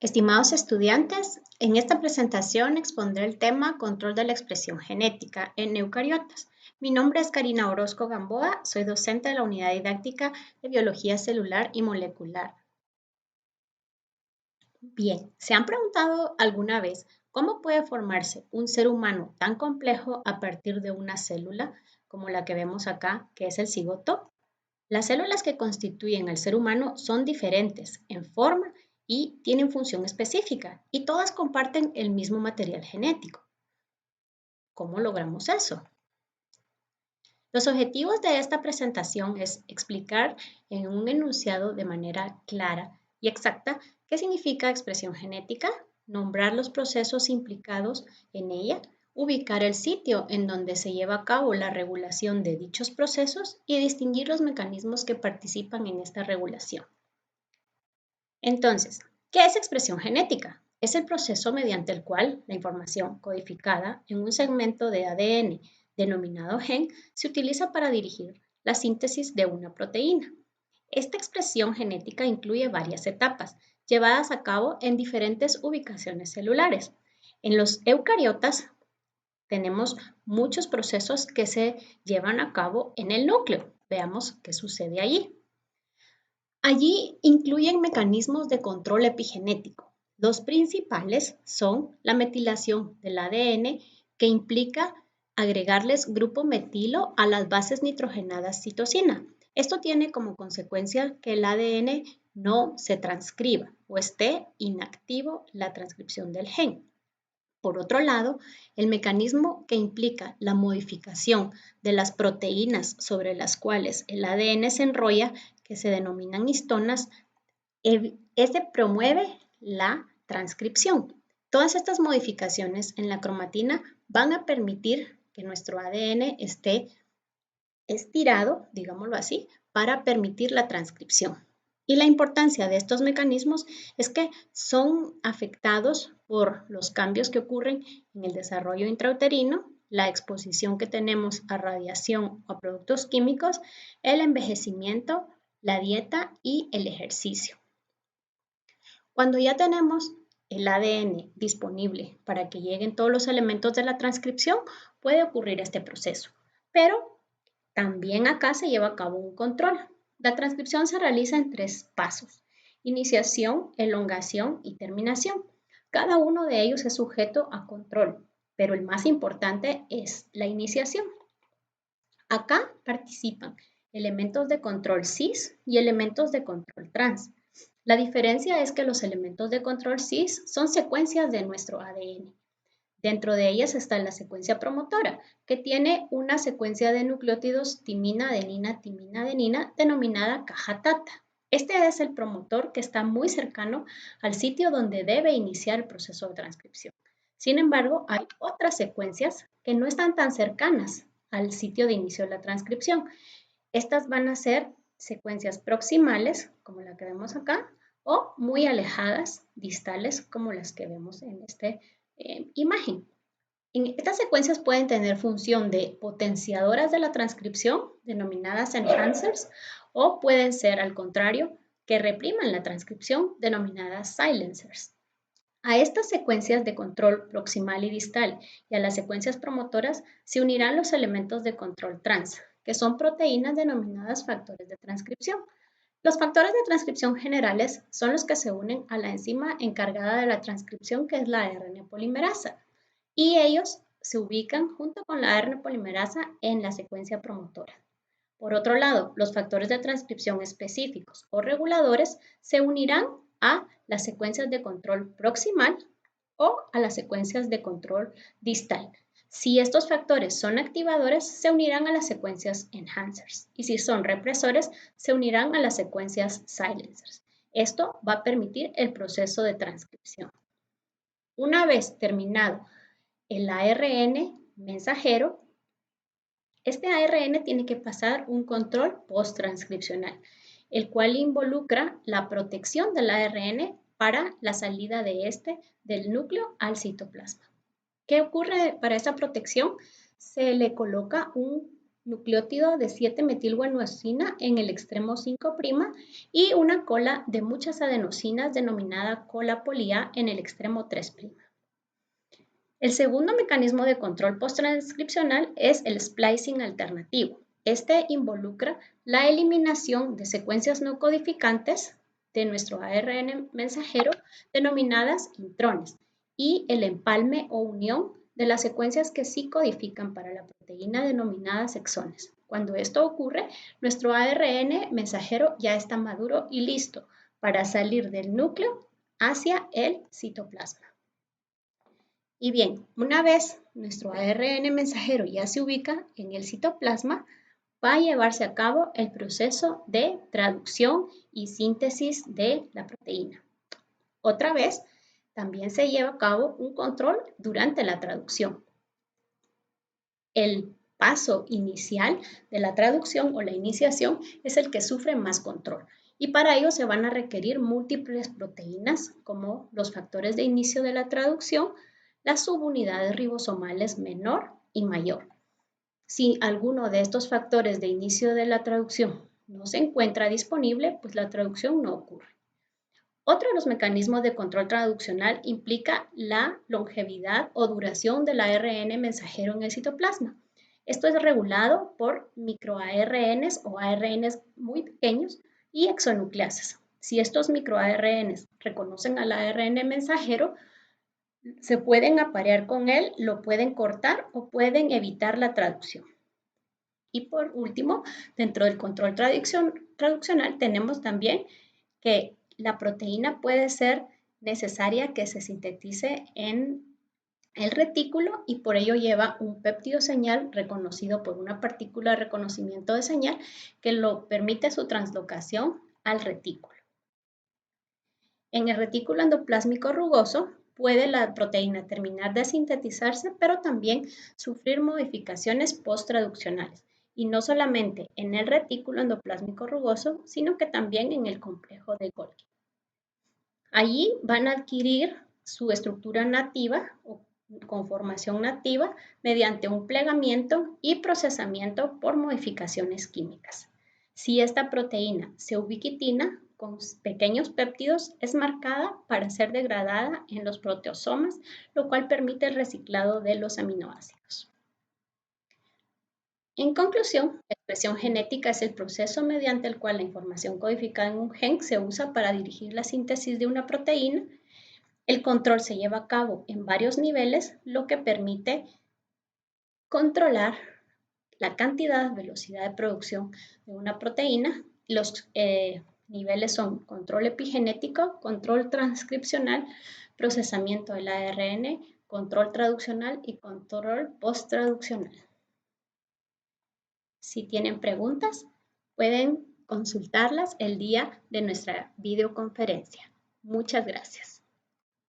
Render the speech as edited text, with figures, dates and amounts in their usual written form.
Estimados estudiantes, en esta presentación expondré el tema Control de la expresión genética en eucariotas. Mi nombre es Karina Orozco Gamboa, soy docente de la Unidad Didáctica de Biología Celular y Molecular. Bien, ¿se han preguntado alguna vez cómo puede formarse un ser humano tan complejo a partir de una célula como la que vemos acá, que es el cigoto? Las células que constituyen al ser humano son diferentes en forma y tienen función específica y todas comparten el mismo material genético. ¿Cómo logramos eso? Los objetivos de esta presentación es explicar en un enunciado de manera clara y exacta qué significa expresión genética, nombrar los procesos implicados en ella, ubicar el sitio en donde se lleva a cabo la regulación de dichos procesos y distinguir los mecanismos que participan en esta regulación. Entonces, ¿qué es expresión genética? Es el proceso mediante el cual la información codificada en un segmento de ADN denominado gen se utiliza para dirigir la síntesis de una proteína. Esta expresión genética incluye varias etapas, llevadas a cabo en diferentes ubicaciones celulares. En los eucariotas tenemos muchos procesos que se llevan a cabo en el núcleo. Veamos qué sucede allí. Allí incluyen mecanismos de control epigenético. Los principales son la metilación del ADN, que implica agregarles grupo metilo a las bases nitrogenadas citosina. Esto tiene como consecuencia que el ADN no se transcriba o esté inactivo la transcripción del gen. Por otro lado, el mecanismo que implica la modificación de las proteínas sobre las cuales el ADN se enrolla, que se denominan histonas, este promueve la transcripción. Todas estas modificaciones en la cromatina van a permitir que nuestro ADN esté estirado, digámoslo así, para permitir la transcripción. Y la importancia de estos mecanismos es que son afectados por los cambios que ocurren en el desarrollo intrauterino, la exposición que tenemos a radiación o a productos químicos, el envejecimiento, la dieta y el ejercicio. Cuando ya tenemos el ADN disponible para que lleguen todos los elementos de la transcripción, puede ocurrir este proceso. Pero también acá se lleva a cabo un control. La transcripción se realiza en 3 pasos: iniciación, elongación y terminación. Cada uno de ellos es sujeto a control, pero el más importante es la iniciación. Acá participan elementos de control cis y elementos de control trans. La diferencia es que los elementos de control cis son secuencias de nuestro ADN. Dentro de ellas está la secuencia promotora, que tiene una secuencia de nucleótidos timina, adenina, timina, adenina, denominada caja tata. Este es el promotor que está muy cercano al sitio donde debe iniciar el proceso de transcripción. Sin embargo, hay otras secuencias que no están tan cercanas al sitio de inicio de la transcripción. Estas van a ser secuencias proximales, como la que vemos acá, o muy alejadas, distales, como las que vemos en esta imagen. Estas secuencias pueden tener función de potenciadoras de la transcripción, denominadas enhancers, o pueden ser, al contrario, que repriman la transcripción, denominadas silencers. A estas secuencias de control proximal y distal y a las secuencias promotoras se unirán los elementos de control trans, que son proteínas denominadas factores de transcripción. Los factores de transcripción generales son los que se unen a la enzima encargada de la transcripción, que es la ARN polimerasa, y ellos se ubican junto con la ARN polimerasa en la secuencia promotora. Por otro lado, los factores de transcripción específicos o reguladores se unirán a las secuencias de control proximal o a las secuencias de control distal. Si estos factores son activadores, se unirán a las secuencias enhancers, y si son represores, se unirán a las secuencias silencers. Esto va a permitir el proceso de transcripción. Una vez terminado el ARN mensajero, este ARN tiene que pasar un control post-transcripcional, el cual involucra la protección del ARN para la salida de este del núcleo al citoplasma. ¿Qué ocurre para esa protección? Se le coloca un nucleótido de 7-metilguanosina en el extremo 5' y una cola de muchas adenosinas denominada cola poli-A en el extremo 3'. El segundo mecanismo de control posttranscripcional es el splicing alternativo. Este involucra la eliminación de secuencias no codificantes de nuestro ARN mensajero denominadas intrones y el empalme o unión de las secuencias que sí codifican para la proteína denominadas exones. Cuando esto ocurre, nuestro ARN mensajero ya está maduro y listo para salir del núcleo hacia el citoplasma. Y bien, una vez nuestro ARN mensajero ya se ubica en el citoplasma, va a llevarse a cabo el proceso de traducción y síntesis de la proteína. Otra vez, también se lleva a cabo un control durante la traducción. El paso inicial de la traducción o la iniciación es el que sufre más control y para ello se van a requerir múltiples proteínas como los factores de inicio de la traducción, las subunidades ribosomales menor y mayor. Si alguno de estos factores de inicio de la traducción no se encuentra disponible, pues la traducción no ocurre. Otro de los mecanismos de control traduccional implica la longevidad o duración del ARN mensajero en el citoplasma. Esto es regulado por microARNs o ARNs muy pequeños y exonucleasas. Si estos microARNs reconocen al ARN mensajero, se pueden aparear con él, lo pueden cortar o pueden evitar la traducción. Y por último, dentro del control traduccional tenemos también que la proteína puede ser necesaria que se sintetice en el retículo y por ello lleva un péptido señal reconocido por una partícula de reconocimiento de señal que lo permite su translocación al retículo. En el retículo endoplásmico rugoso puede la proteína terminar de sintetizarse, pero también sufrir modificaciones posttraduccionales, y no solamente en el retículo endoplásmico rugoso, sino que también en el complejo de Golgi. Allí van a adquirir su estructura nativa o conformación nativa mediante un plegamiento y procesamiento por modificaciones químicas. Si esta proteína se ubiquitina con pequeños péptidos, es marcada para ser degradada en los proteosomas, lo cual permite el reciclado de los aminoácidos. En conclusión, la expresión genética es el proceso mediante el cual la información codificada en un gen se usa para dirigir la síntesis de una proteína. El control se lleva a cabo en varios niveles, lo que permite controlar la cantidad, velocidad de producción de una proteína. Los niveles son control epigenético, control transcripcional, procesamiento del ARN, control traduccional y control posttraduccional. Si tienen preguntas, pueden consultarlas el día de nuestra videoconferencia. Muchas gracias.